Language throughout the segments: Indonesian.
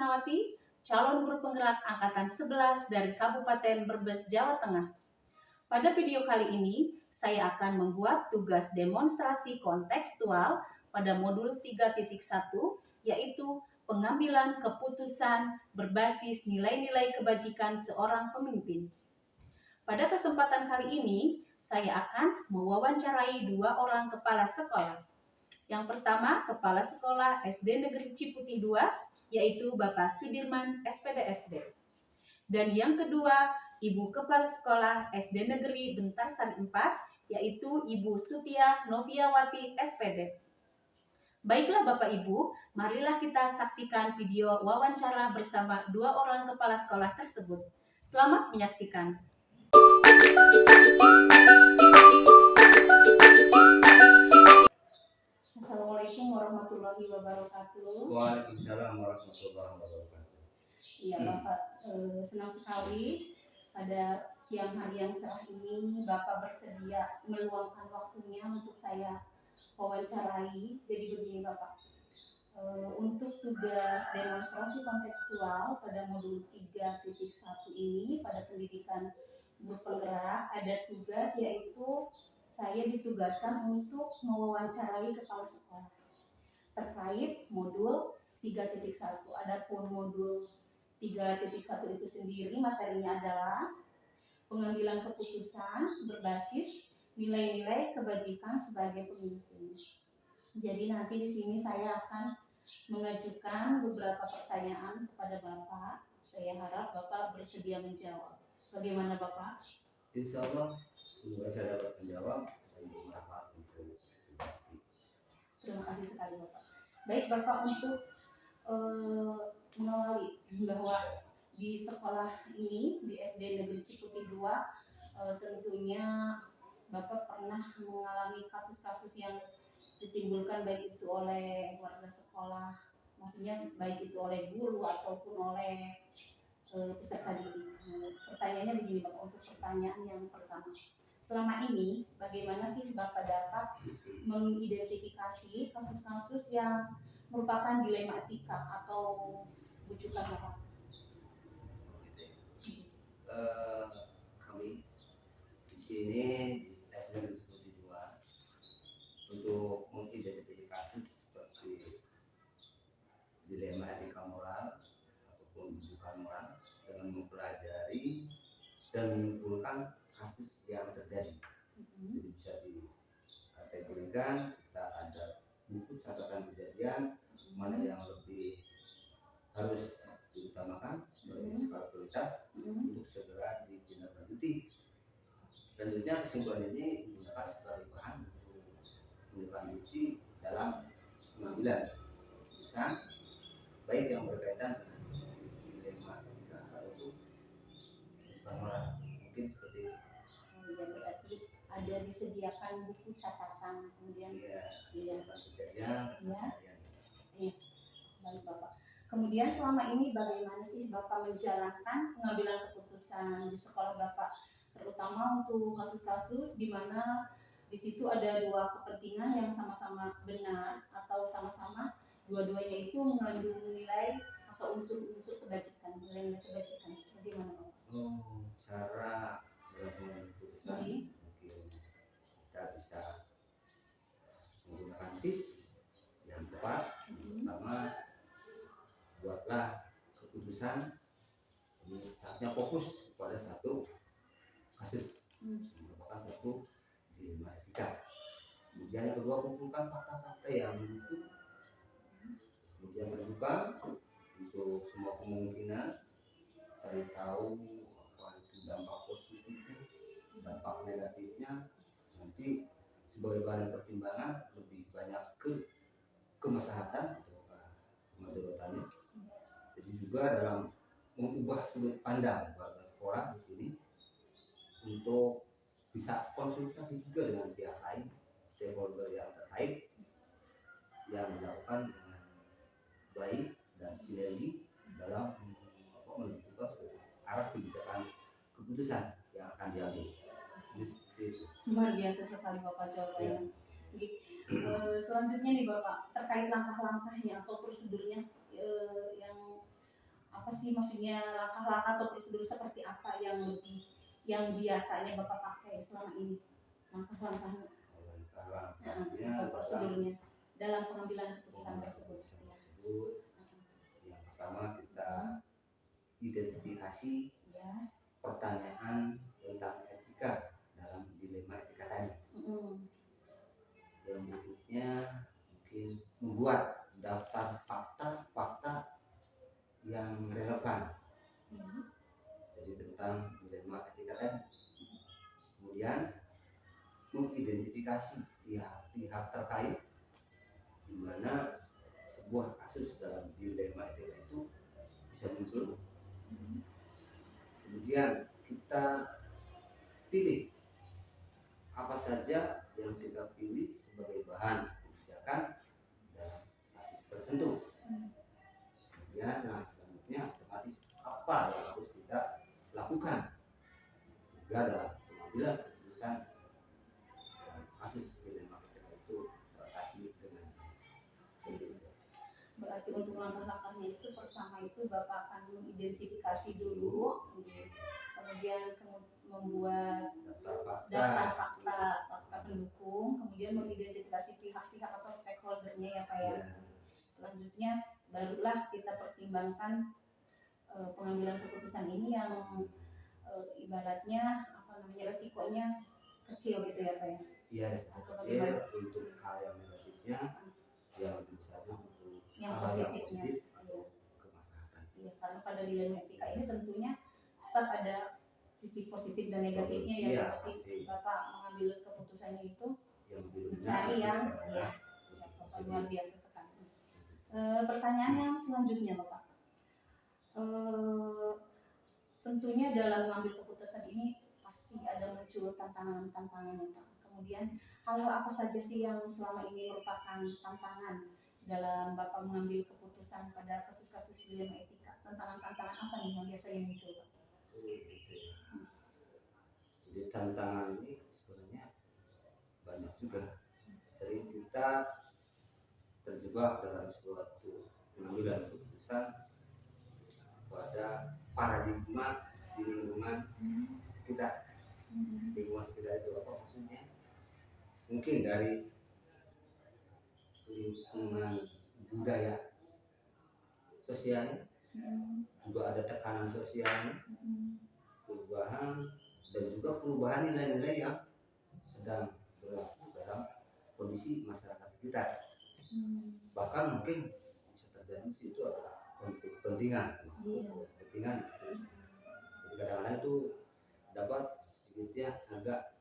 Krisnawati, calon guru penggerak Angkatan 11 dari Kabupaten Brebes, Jawa Tengah. Pada video kali ini, saya akan membuat tugas demonstrasi kontekstual pada modul 3.1, yaitu pengambilan keputusan berbasis nilai-nilai kebajikan seorang pemimpin. Pada kesempatan kali ini, saya akan mewawancarai dua orang kepala sekolah. Yang pertama, Kepala Sekolah SD Negeri Ciputih II, yaitu Bapak Sudirman, SPDSD. Dan yang kedua, Ibu Kepala Sekolah SD Negeri Bentarsari 4, yaitu Ibu Sutia Noviawati, SPD. Baiklah Bapak Ibu, marilah kita saksikan video wawancara bersama dua orang kepala sekolah tersebut. Selamat menyaksikan. Assalamualaikum warahmatullahi wabarakatuh. Waalaikumsalam warahmatullahi wabarakatuh. Iya Bapak, senang sekali pada siang hari yang cerah ini Bapak bersedia meluangkan waktunya untuk saya wawancarai. Jadi begini Bapak, untuk tugas demonstrasi kontekstual pada modul 3.1 ini pada pendidikan guru penggerak ada tugas, yaitu saya ditugaskan untuk mewawancarai kepala sekolah terkait modul 3.1. Adapun modul 3.1 itu sendiri materinya adalah pengambilan keputusan berbasis nilai-nilai kebajikan sebagai pemimpin. Jadi nanti di sini saya akan mengajukan beberapa pertanyaan kepada Bapak. Saya harap Bapak bersedia menjawab. Bagaimana Bapak? Insya Allah semoga saya dapat menjawab dan bermanfaat untuk pasti. Terima kasih sekali Bapak. Baik Bapak, untuk mengawali bahwa di sekolah ini di SD Negeri Ciputih II tentunya Bapak pernah mengalami kasus-kasus yang ditimbulkan baik itu oleh warga sekolah, maksudnya baik itu oleh guru ataupun oleh peserta didik. Pertanyaannya begini Bapak, untuk pertanyaan yang pertama, selama ini bagaimana sih Bapak dapat mengidentifikasi kasus-kasus yang merupakan dilema etika atau bujukan Bapak? Kami di sini di SD Negeri Ciputih II untuk mengidentifikasi seperti dilema etika moral ataupun bujukan moral dengan mempelajari dan menyimpulkan kasus yang terjadi. Jadi bisa dikategorikan, kita ada buku catatan kejadian mana yang lebih harus diutamakan sebagai skala prioritas untuk segera ditindaklanjuti. Selanjutnya kesimpulan ini digunakan sebagai bahan untuk menindaklanjuti dalam pengambilan keputusan baik yang berkaitan dengan dilema etika ataupun bukan moral. Mungkin seperti itu. Ya, berarti ada disediakan buku catatan, kemudian catatan kejadian. Iya. Baik Bapak. Kemudian selama ini bagaimana sih Bapak menjalankan pengambilan keputusan di sekolah Bapak, terutama untuk kasus-kasus di mana di situ ada dua kepentingan yang sama-sama benar atau sama-sama dua-duanya itu mengandung nilai atau unsur-unsur kebajikan, nilai-nilai kebajikan. Bagaimana Bapak? Cara mengambil keputusan mungkin kita bisa menggunakan tips yang tepat. Pertama, buatlah keputusan ini saatnya fokus kepada satu kasus merupakan satu dilema etika. Kemudian yang kedua, kumpulkan fakta-fakta yang mendukung. Kemudian terbuka untuk semua kemungkinan, cari tahu apa itu dampak positifnya, dampak negatifnya. Nanti sebagai bahan pertimbangan lebih banyak ke kemaslahatan atau kemadaratannya. Jadi juga dalam mengubah sudut pandang warga sekolah di sini untuk bisa konsultasi juga dengan pihak lain, stakeholder yang terkait, yang dilakukan dengan baik dan sinergi dalam menentukan arah kebijakan keputusan yang akan diambil. Jadi seperti itu. Luar biasa sekali Bapak jawabannya. Selanjutnya nih Bapak, terkait langkah-langkahnya atau prosedurnya yang apa sih maksudnya langkah-langkah atau prosedur seperti apa yang biasanya Bapak pakai selama ini, langkah-langkahnya, langkah-langkahnya atau dalam prosedurnya dalam pengambilan keputusan pengambilan tersebut. keputusan tersebut. Yang pertama kita identifikasi Ya. pertanyaan tentang etika dalam dilema etika tadi. Yang berikutnya mungkin membuat daftar fakta-fakta yang relevan jadi tentang dilema etika tadi. Kemudian mengidentifikasi pihak-pihak terkait di mana sebuah kasus dalam dilema etika itu bisa muncul. Kemudian kita pilih apa saja yang kita pilih sebagai bahan kebijakan dalam kasus tertentu. Kemudian selanjutnya otomatis apa yang harus kita lakukan sehingga dalam pengambilan keputusan dalam kasus dilema etika itu teratasi dengan begitu. Berarti untuk langkah-langkahnya itu pertama itu Bapak akan mengidentifikasi dulu, kemudian membuat daftar fakta pendukung, kemudian mengidentifikasi pihak-pihak atau stakeholdernya ya Pak ya. Selanjutnya barulah kita pertimbangkan pengambilan keputusan ini yang ibaratnya resikonya kecil gitu ya Pak ya. Iya, resiko kecil untuk hal yang negatifnya, yang lebih besarnya untuk yang hal positifnya. yang positif atau kemaslahatan. Iya, karena pada dilema etika ini tentunya tetap ada sisi positif dan negatifnya ya. Iya, Seperti Bapak mengambil keputusannya itu yang mencari yang Bapak luar biasa sekali. Pertanyaan yang selanjutnya Bapak, tentunya dalam mengambil keputusan ini pasti ada muncul tantangan-tantangannya Pak. Kemudian hal apa saja sih yang selama ini merupakan tantangan dalam Bapak mengambil keputusan pada kasus-kasus dilema etika? Tantangan-tantangan apa nih yang biasanya muncul Pak? Gitu ya. Jadi tantangan ini sebenarnya banyak juga. Sering kita terjebak dalam suatu pengambilan keputusan pada paradigma di lingkungan sekitar. Lingkungan sekitar itu apa maksudnya? Mungkin dari lingkungan budaya sosialnya, juga ada tekanan sosialnya, perubahan dan juga perubahan nilai-nilai yang sedang berlaku dalam kondisi masyarakat sekitar. Bahkan mungkin bisa terjadi di situ adalah kepentingan di situ. Jadi kadang-kadang itu dapat sedikitnya agak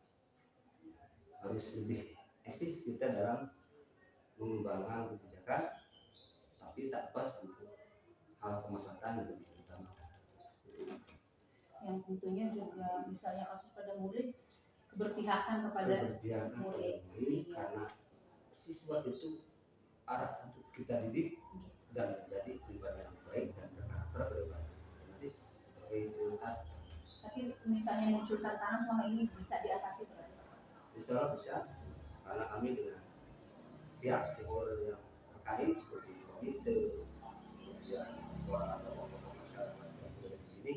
harus lebih eksis kita dalam mengembangkan kebijakan, tapi tak pas untuk hal kemaslahatan yang lebih utama. Yang tentunya juga misalnya kasus pada murid, keberpihakan kepada murid karena siswa itu arah untuk kita didik dan menjadi pribadi yang baik dan berkarakter pribadi. Nanti sebagai prioritas. Tapi misalnya muncul tantangan selama ini bisa diatasi berarti? Bisa, karena kami dengan pihak stakeholder yang terkait seperti komite, kemudian orang atau tokoh masyarakat yang berada di sini,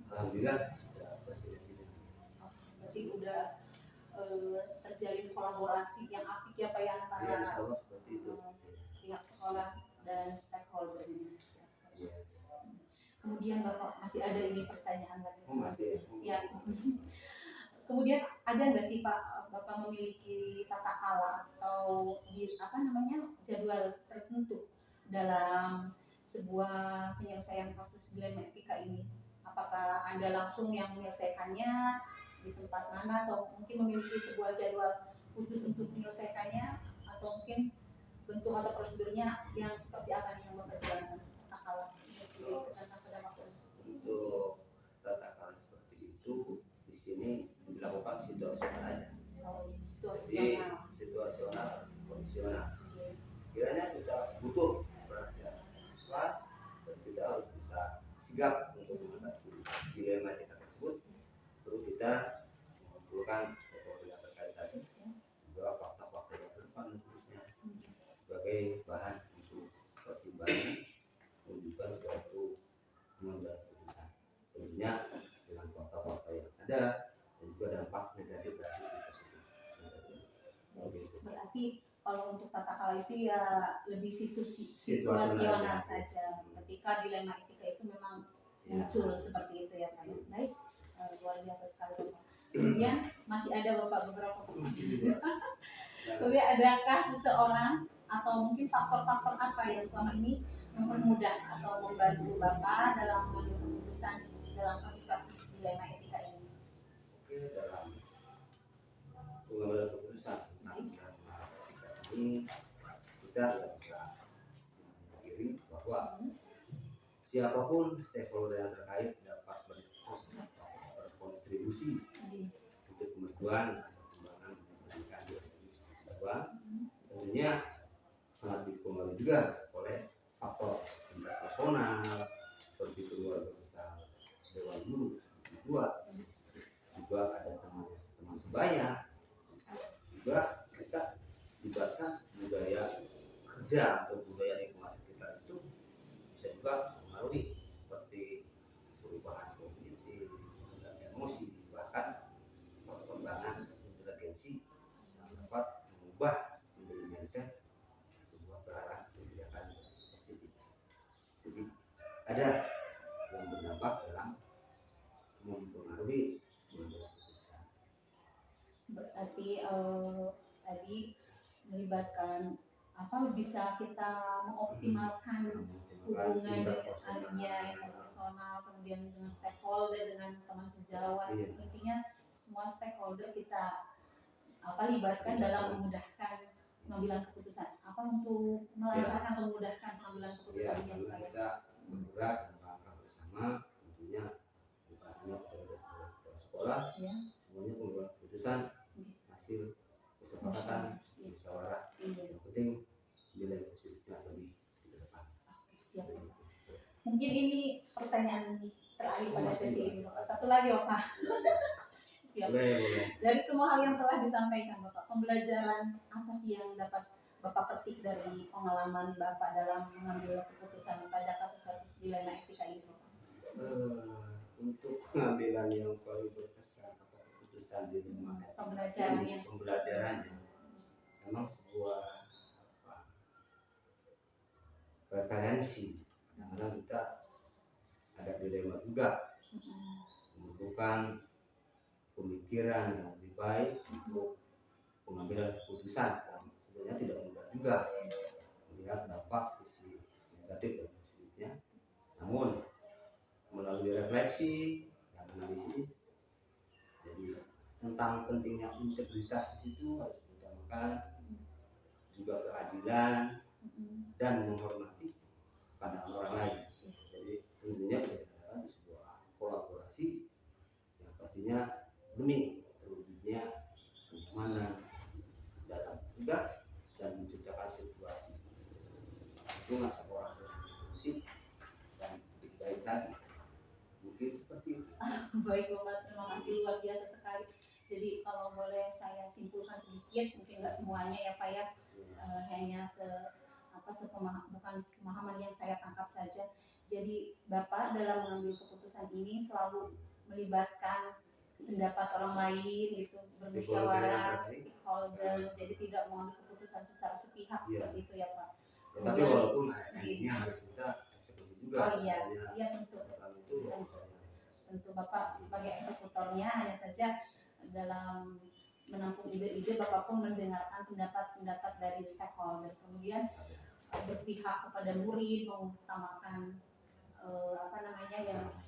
alhamdulillah sudah bersinergi. Berarti udah terjalin kolaborasi yang apik ya Pak ya antara seperti itu. Pihak sekolah dan stakeholdernya. Kemudian Bapak masih ada ini pertanyaan lagi? Siap. Kemudian ada nggak sih Pak Bapak memiliki tata cara atau jadwal tertentu dalam sebuah penyelesaian kasus dilema etika ini? Apakah Anda langsung yang menyelesaikannya di tempat mana, atau mungkin memiliki sebuah jadwal khusus untuk menyelesaikannya, atau mungkin bentuk atau prosedurnya yang seperti apa nih yang Bapak jalankan? Untuk tata cara seperti itu di sini dilakukan situasional aja. Jadi situasional, kondisional. Sekiranya kita butuh perhatian ekstra dan kita harus bisa sigap untuk mengatasi dilema etika tersebut, perlu kita mengumpulkan stakeholder terkait tadi, juga fakta-fakta yang relevan dan seterusnya sebagai bahan untuk pertimbangan menunjukkan suatu tentunya dengan fakta-fakta yang ada dan juga dampak negatif dari sisi positif. Begitu. Berarti kalau untuk tata kala itu ya lebih situasional saja. Ketika dilema etika itu memang muncul seperti itu ya Pak. Baik, luar biasa sekali Bapak. Kemudian masih ada Bapak beberapa pertanyaan. Kemudian adakah seseorang atau mungkin faktor-faktor apa yang selama ini mempermudah atau membantu Bapak dalam mengambil keputusan dalam kasus-kasus dilema etika ini? Oke, dalam pengambilan keputusan tentang dilema etika ini kita tidak bisa memungkiri bahwa siapapun stakeholder yang terkait dapat berkontribusi untuk kemajuan dan perkembangan pendidikan di Jawa. Tentunya sangat dipengaruhi juga oleh faktor personal seperti keluarga besar Dewan Guru kedua, juga ada teman sebaya, juga kita libatkan budaya kerja atau budaya lingkungan sekitar itu bisa juga mempengaruhi seperti perubahan kognitif, emosi, bahkan perkembangan inteligensi yang dapat mengubah menjadi mindset sebuah ke arah kebijakan positif. Jadi ada yang berdampak dalam mempengaruhi pengambilan keputusan. Berarti tadi melibatkan apa bisa kita mengoptimalkan hubungan interpersonal, kemudian dengan stakeholder, dengan teman sejawat. Intinya semua stakeholder kita libatkan dalam memudahkan pengambilan keputusan. Apa untuk melancarkan atau memudahkan pengambilan keputusan ini? Karena kita bergerak dan melangkah bersama, tentunya bukan hanya pada sekolah, semuanya pengambilan keputusan hasil kesepakatan musyawarah. Yang penting nilai positifnya lebih di depan. Siap. Mungkin ini pertanyaan terakhir pada sesi ini, Bapak. Satu lagi, Bapak. Siap. Boleh. Dari semua hal yang telah disampaikan, Bapak, pembelajaran apa sih yang dapat Bapak petik dari pengalaman Bapak dalam mengambil keputusan pada kasus-kasus dilema etika ini, Bapak? Untuk pengambilan yang paling berkesan atau keputusan dilema pembelajarannya memang sebuah referensi. Karena kita ada dilema juga, membutuhkan pemikiran yang lebih baik untuk pengambilan keputusan. Sebenarnya tidak mudah juga melihat dampak sisi negatif dan positifnya. Namun melalui refleksi dan analisis, jadi tentang pentingnya integritas di situ harus diutamakan, juga keadilan dan menghormati pandangan orang lain. Jadi tentunya di sebuah kolaborasi yang pastinya demi terwujudnya kenyamanan dalam tugas dan menciptakan situasi lingkungan sekolah yang kondusif dan lebih baik lagi. Mungkin seperti itu. Baik Bapak, terima kasih, luar biasa sekali. Jadi kalau boleh saya simpulkan sedikit, mungkin nggak semuanya ya Pak ya, hanya bukan pemahaman yang saya tangkap saja. Jadi Bapak dalam mengambil keputusan ini selalu melibatkan pendapat orang lain, gitu, bermusyawarah, stakeholder, jadi tidak mengambil keputusan secara sepihak seperti itu ya Pak. Tapi walaupun ini harus kita eksekusi juga. Oh iya tentu. Tentu Bapak sebagai eksekutornya hanya saja dalam menampung ide-ide Bapak pun mendengarkan pendapat-pendapat dari stakeholder, kemudian berpihak kepada murid, mengutamakan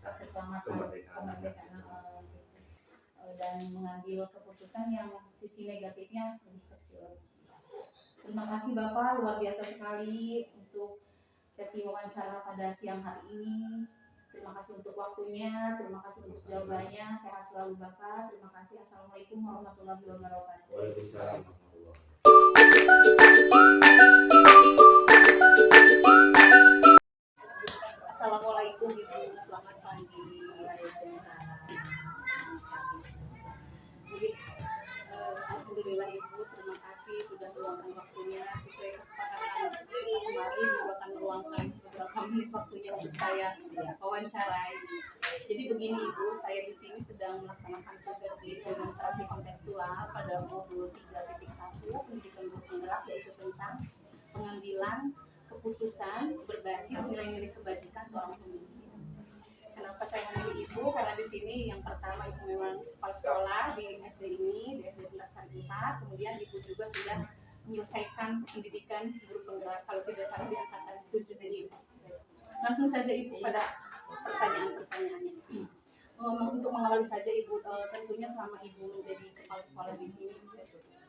keselamatan kemerdekaan dan mengambil keputusan yang sisi negatifnya lebih kecil. Terima kasih Bapak, luar biasa sekali untuk sesi wawancara pada siang hari ini. Terima kasih untuk waktunya, terima kasih untuk jawabannya. Sehat selalu Bapak. Terima kasih. Assalamualaikum warahmatullahi wabarakatuh. Waalaikumsalam. Assalamualaikum Ibu, selamat pagi. Alhamdulillah Ibu, terima kasih sudah meluangkan waktunya sesuai kesepakatan kemarin. Ibu akan meluangkan beberapa menit waktunya untuk saya wawancarai. Jadi begini. begini Ibu, saya di sini sedang melaksanakan tugas di demonstrasi kontekstual pada modul 3.1 pendidikan guru penggerak, yaitu tentang pengambilan keputusan berbasis nilai-nilai kebajikan seorang pemimpin. Kenapa saya memilih Ibu? Karena di sini yang pertama Ibu memang kepala sekolah di SD ini, di SD Pendaksari 4, kemudian Ibu juga sudah menyelesaikan pendidikan guru penggerak, kalau tidak salah di angkatan 7 ini. Langsung saja Ibu pada pertanyaan-pertanyaannya. Untuk mengawali saja Ibu, tentunya selama Ibu menjadi kepala sekolah di sini,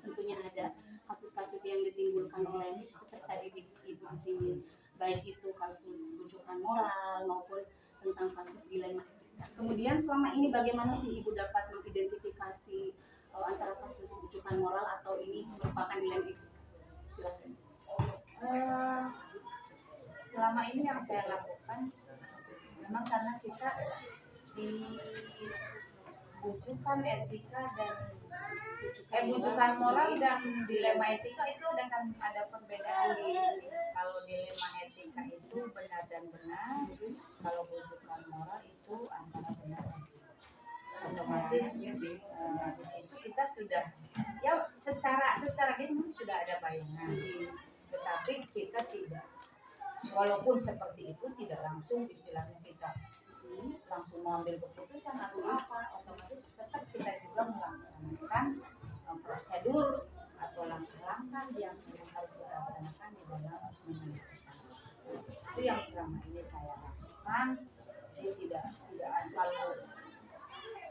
tentunya ada kasus-kasus yang ditimbulkan oleh peserta didik Ibu di sini, baik itu kasus bujukan moral maupun tentang kasus dilema etika. Kemudian selama ini bagaimana sih Ibu dapat mengidentifikasi antara kasus bujukan moral atau ini merupakan dilema etika? Silakan. Selama ini yang saya lakukan memang karena kita dibujukan etika dan bujukan moral dan dilema etika itu dengan ada perbedaan. Kalau dilema etika itu benar dan benar, kalau bujukan moral itu antara benar dan salah. Otomatis di situ kita sudah ya secara gini sudah ada bayangan, tetapi kita tidak, walaupun seperti itu tidak langsung istilahnya kita langsung mengambil keputusan atau apa, otomatis tetap kita juga melaksanakan prosedur atau langkah-langkah yang harus kita laksanakan di dalam menyelesaikan. Itu yang selama ini saya lakukan. Jadi tidak asal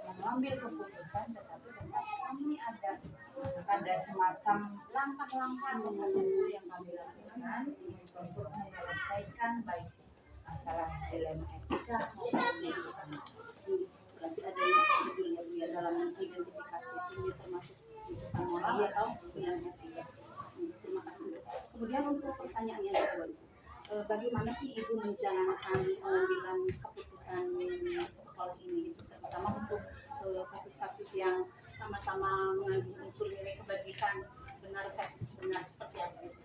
mengambil keputusan, tetapi tetap kami ada semacam langkah-langkah atau prosedur yang kami lakukan untuk menyelesaikan baik masalah dilema etika maupun bujukan. Berarti ada prosedur ya dalam identifikasi ini termasuk bujukan moral atau dilema etika. Terima kasih. Kemudian untuk pertanyaan yang kedua, bagaimana sih Ibu menjalankan pengambilan keputusan sekolah ini, terutama untuk kasus-kasus yang sama-sama mengandung unsur nilai kebajikan, benar versus benar, seperti apa itu?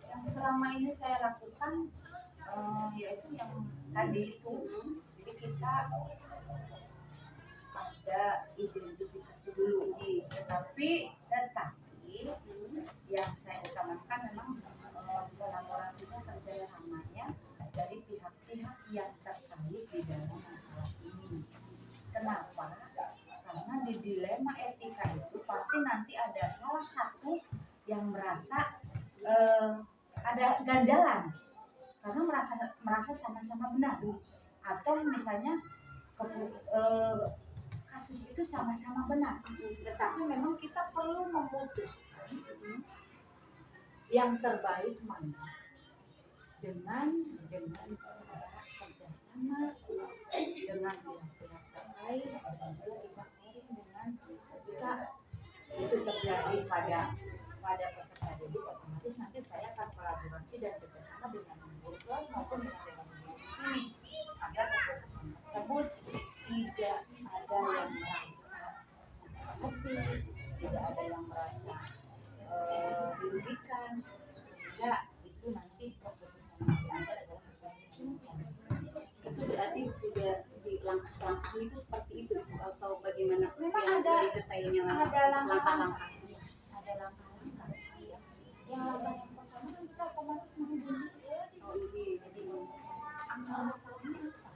Yang selama ini saya lakukan yaitu yang tadi itu. Jadi kita ada identifikasi dulu, tetapi yang saya utamakan memang kolaborasinya, kerjasamanya dari pihak-pihak yang terkait di dalam masalah ini. Kenapa? Karena di dilema etika itu pasti nanti ada salah satu yang merasa ada ganjalan karena merasa sama-sama benar, atau misalnya kasus itu sama-sama benar, tetapi memang kita perlu memutuskan yang terbaik mana dengan cara kerjasama dengan pihak-pihak terkait, dan juga kita sharing dengan ketika itu terjadi pada peserta didik, otomatis nanti saya akan kolaborasi dan kerjasama dengan guru kelas maupun dengan dewan guru di sini agar keputusan tersebut tidak ada yang merasa sakit hati, tidak ada yang merasa dirugikan, sehingga itu nanti keputusan yang diambil adalah keputusan itu berarti sudah di langkah-langkah itu seperti itu atau bagaimana? Memang ada detailnya, ada langkah-langkah. Ada langkah-langkah. Yang langkah yang pertama kan kita otomatis menghubungi. Jadi akar masalahnya apa?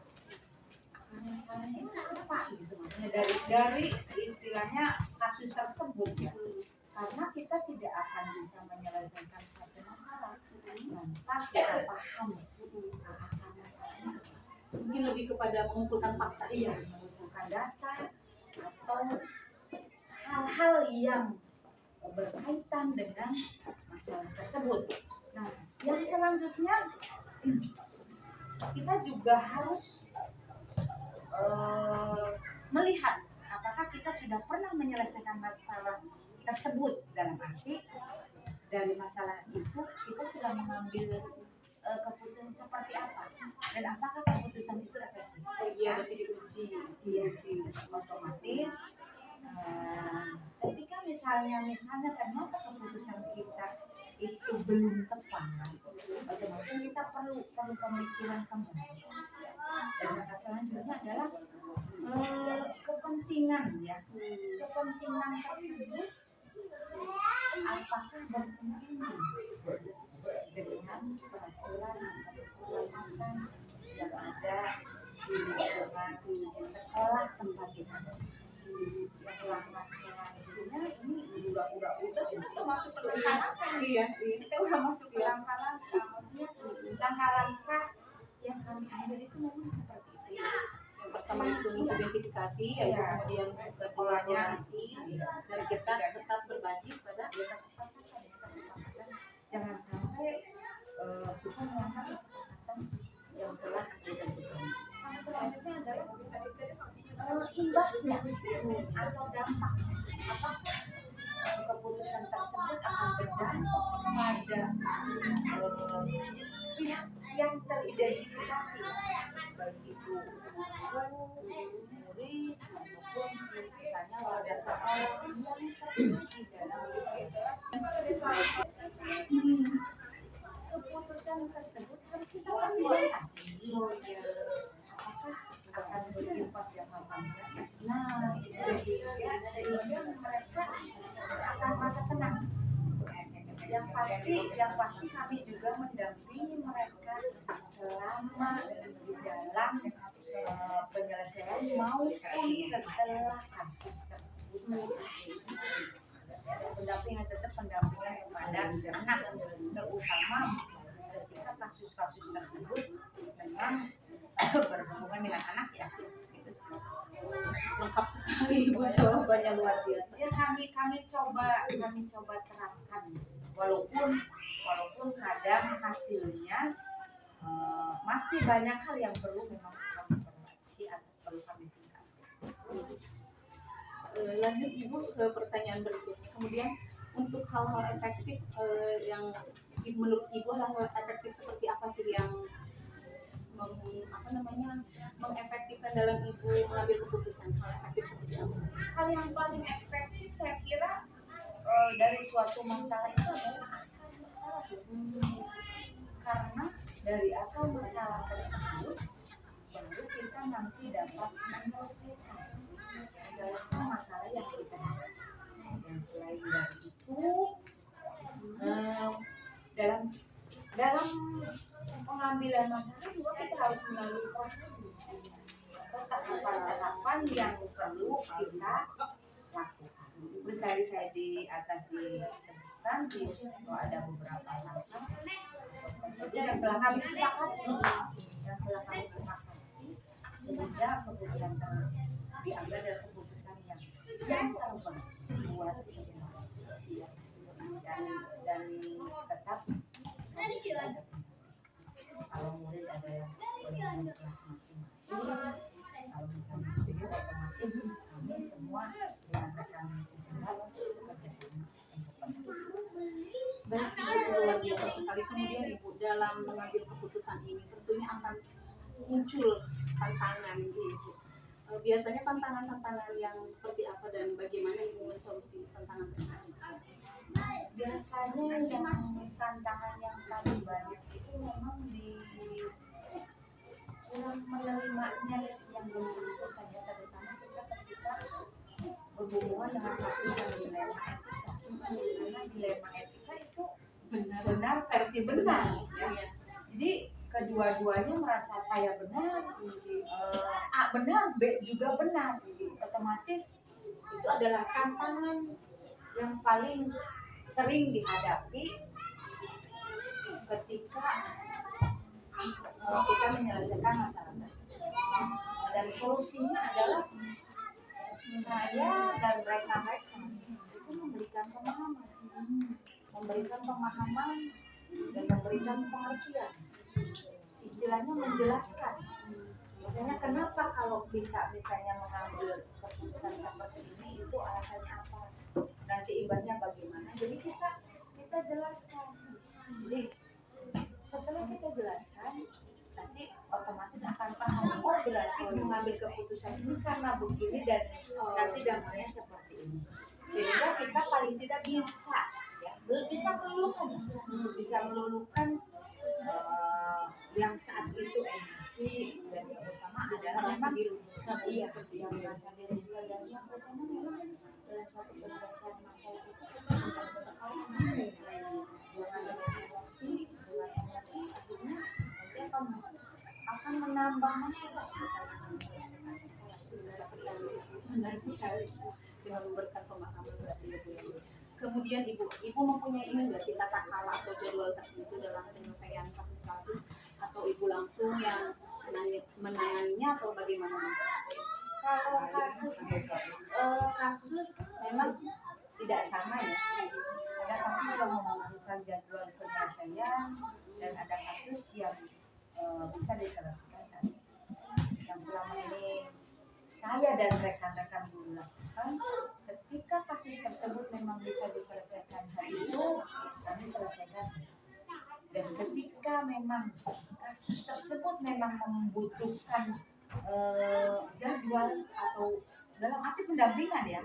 Akar masalahnya apa gitu, maksudnya dari istilahnya kasus tersebut ya. Karena kita tidak akan bisa menyelesaikan satu masalah tanpa kita paham akar masalahnya apa. Mungkin lebih kepada mengumpulkan fakta, mengumpulkan data atau hal-hal yang berkaitan dengan masalah tersebut. Nah, yang selanjutnya kita juga harus melihat apakah kita sudah pernah menyelesaikan masalah tersebut, dalam arti dari masalah itu kita sudah mengambil keputusan seperti apa dan apakah keputusan itu efektif. Berarti diuji. Otomatis ketika misalnya ternyata keputusan kita itu belum tepat, otomatis kita perlu pemikiran kembali Dan kata selanjutnya adalah kepentingan ya, kepentingan tersebut apakah bertentangan dengan peraturan atau keselamatan yang ada di lingkungan sekolah tempat kita. Setelah masalahnya ini udah kita masuk ke langkah-langkah kita udah masuk ke langkah-langkah, maksudnya langkah-langkah yang kami ambil itu memang seperti itu. Yang pertama itu identifikasi, yang kemudian kolaborasi, dan kita tetap berbasis pada kesepakatan. Jangan sampai kita melanggar kesepakatan yang telah ditentukan. Yang selanjutnya adalah imbasnya atau dampak. Apakah keputusan tersebut akan berdampak pada pihak yang teridentifikasi, baik itu guru, murid, maupun misalnya wadah sekolah yang terlibat di dalam keputusan tersebut harus kita pertimbangkan. Apakah akan berimbas jangka panjang? Nah, sehingga mereka akan merasa tenang. Yang pasti kami juga mendampingi mereka selama di dalam penyelesaian maupun setelah kasus tersebut. Pendampingan tetap pendampingan kepada anak, terutama ketika kasus-kasus tersebut memang berhubungan dengan anak ya. Itu lengkap sekali Ibu, jawabannya luar biasa. Ya kami coba terapkan, walaupun kadang hasilnya masih banyak hal yang perlu memang kami perbaiki atau perlu kami tingkatkan. Lanjut Ibu ke pertanyaan berikutnya. Kemudian untuk hal-hal efektif yang menurut Ibu hal-hal efektif seperti apa sih yang mengefektifkan dalam Ibu mengambil keputusan? Hal efektif seperti apa? Hal yang paling efektif saya kira dari suatu masalah itu adalah akar masalah. Karena dari akar masalah tersebut baru kita nanti dapat menyelesaikan masalah yang kita hadapi. Dan selain dari itu dalam pengambilan masalah juga kita harus melalui prosedur atau tahapan-tahapan yang perlu kita lakukan. Seperti tadi saya di atas disebutkan itu ada beberapa langkah yang telah kami sepakati, sehingga keputusan diambil dari keputusan yang terbaik buat semua dan tetap kalau murid ada yang berada kelas masing-masing, kalau misalnya video otomatis kami semua dengan rekan sejarah kerjasama untuk Baik Ibu, luar biasa sekali. Kemudian Ibu dalam mengambil keputusan ini tentunya akan muncul tantangan Ibu. Biasanya tantangan-tantangan yang seperti apa dan bagaimana Ibu mensolusi tantangan tersebut? Biasanya yang tantangan yang paling banyak itu memang di kurang menerimanya yang bersangkutan ya, terutama kita ketika berhubungan dengan kasus yang dilema etika. Karena dilema etika itu benar versi benar ya. Jadi kedua-duanya merasa saya benar, A benar, B juga benar. Otomatis itu adalah tantangan yang paling sering dihadapi ketika kita menyelesaikan masalah tersebut. Dan solusinya adalah saya dan rekan-rekan itu memberikan pemahaman dan memberikan pengertian. Istilahnya menjelaskan. Misalnya kenapa kalau kita misalnya mengambil keputusan seperti ini itu alasannya apa? Nanti imbasnya bagaimana? Jadi kita jelaskan. Jadi setelah kita jelaskan, nanti otomatis akan paham. Oh berarti mengambil keputusan ini karena begini dan nanti dampaknya seperti ini. Sehingga kita paling tidak bisa meluluhkan yang saat itu emosi dan yang utama adalah memang iya yang merasa diri juga, dan yang utama memang dalam satu penyelesaian masalah itu kita benar-benar harus memahami dengan emosi akhirnya nanti akan menambah masalah bukan menyelesaikan masalah. Itu Benar sekali dengan memberikan pemahaman berarti Ibu ya. Kemudian Ibu mempunyai ini nggak sih tata cara atau jadwal tertentu dalam penyelesaian kasus-kasus, atau Ibu langsung yang menanganinya atau bagaimana? kalau kasus memang tidak sama ya. Ada kasus yang membutuhkan jadwal penyelesaian dan ada kasus yang bisa diselesaikan saat ini. Yang selama ini saya dan rekan-rekan guru lakukan, ketika kasus tersebut memang bisa diselesaikan hari itu, kami selesaikan. Dan ketika memang kasus tersebut memang membutuhkan jadwal atau dalam arti pendampingan ya,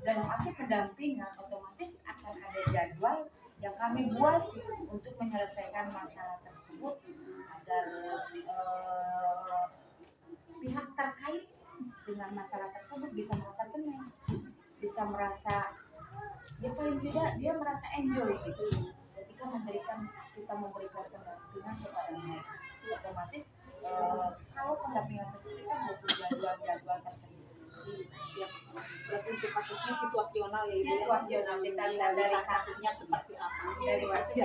dalam arti pendampingan otomatis akan ada jadwal yang kami buat untuk menyelesaikan masalah tersebut agar pihak terkait dengan masalah tersebut bisa merasa tenang, bisa merasa ya paling tidak dia merasa enjoy gitu ketika kita memberikan pendampingan kepada mereka. Otomatis kalau pendampingan tersebut kita butuh jadwal tersebut. Ya, berarti untuk kasusnya situasional ya, situasional kita lihat dari kasusnya seperti apa, dari kasus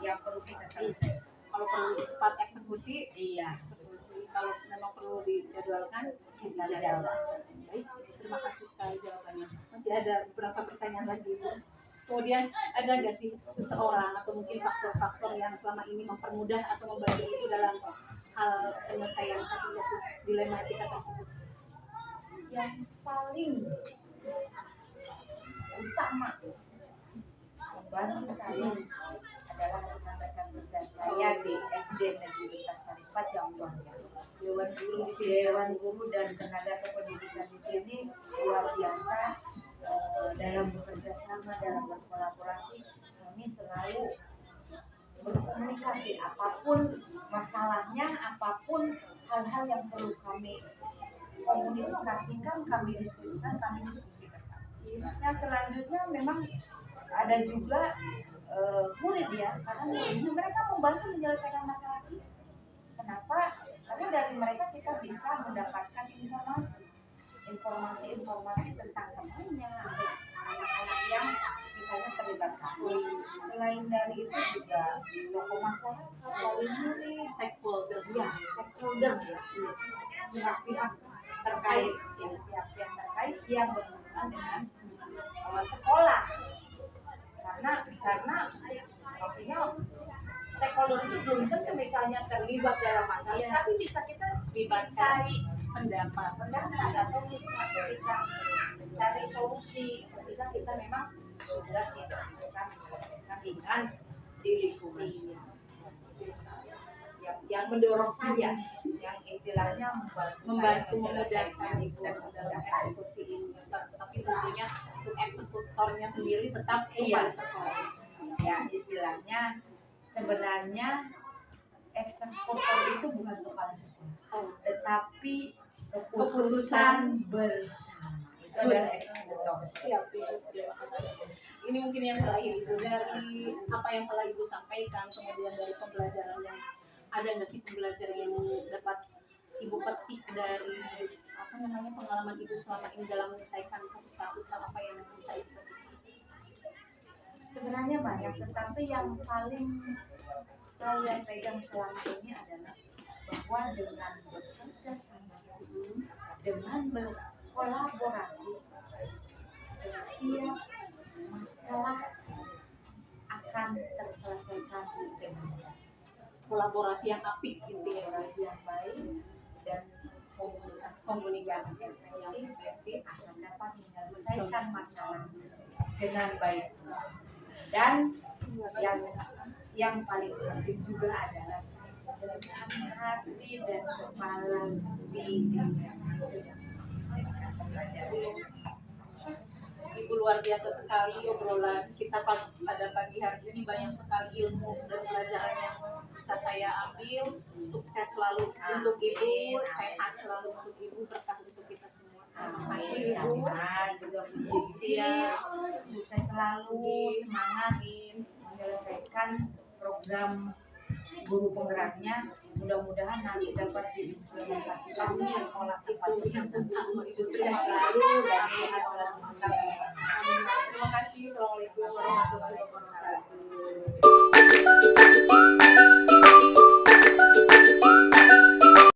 yang perlu kita selesaikan. Kalau perlu cepat eksekusi, iya. Kalau memang perlu dijadwalkan, kita jadwalkan. Baik, terima kasih sekali jawabannya. Masih ada beberapa pertanyaan lagi, Bu. Kemudian ada nggak sih seseorang atau mungkin faktor-faktor yang selama ini mempermudah atau membantu itu dalam hal penyelesaian kasus-kasus dilema etika tersebut? Yang paling utama membantu saya adalah rekan-rekan kerja saya di SD Negeri Tasaripat yang luar biasa. Dewan guru dan tenaga kependidikan di sini luar biasa. Dalam bekerja sama, dalam berkolaborasi, kami selalu berkomunikasi apapun masalahnya, apapun hal-hal yang perlu kami komunikasikan, kami diskusi bersama. Yang selanjutnya memang ada juga murid ya, karena mereka membantu menyelesaikan masalah kita. Kenapa? Karena dari mereka kita bisa mendapatkan informasi tentang temannya atau anak-anak yang misalnya terlibat kasus. Selain dari itu juga tokoh masyarakat, wali murid, stakeholder ya, pihak-pihak terkait, pihak-pihak terkait yang berhubungan dengan sekolah. Karena artinya stakeholder itu belum tentu misalnya terlibat dalam masalah, tapi bisa kita cari pendapat atau bisa kita cari solusi ketika kita memang sudah tidak bisa menyelesaikan dengan di lingkungan yang mendorong saya, yang istilahnya membantu memudahkan itu dalam eksekusi ini. Tapi tentunya untuk eksekutornya sendiri tetap kepala sekolah. Ya istilahnya sebenarnya eksekutor itu bukan kepala sekolah, tetapi keputusan bersama itu adalah eksekutor. Siap, ini mungkin yang terakhir Ibu, dari apa yang telah Ibu sampaikan, kemudian dari pembelajaran yang ada nggak sih pembelajaran yang dapat Ibu petik dari pengalaman Ibu selama ini dalam menyelesaikan kasus-kasus, apa yang bisa Ibu petik? Sebenarnya banyak, tetapi yang paling saya pegang selama ini adalah bahwa dengan bekerja sama, dengan berkolaborasi, setiap masalah akan terselesaikan dengan kolaborasi yang apik gitu ya, kolaborasi yang baik dan komunikasi yang efektif akan dapat menyelesaikan masalah dengan baik. Dan yang paling penting juga adalah dengan hati dan kepala dingin. Ibu luar luar biasa sekali obrolan kita pada pagi hari ini, banyak sekali ilmu dan pelajaran yang bisa saya ambil. Sukses selalu untuk Ibu, sehat selalu untuk Ibu, berkah untuk kita semua. Terima kasih Ibu. Juga Bu Cici, sukses selalu, semangat menyelesaikan program guru penggeraknya. Mudah-mudahan nanti dapat diimplementasikan di sekolah tempat sukses selalu dan sehat selalu. Terima kasih. Assalamualaikum warahmatullahi wabarakatuh.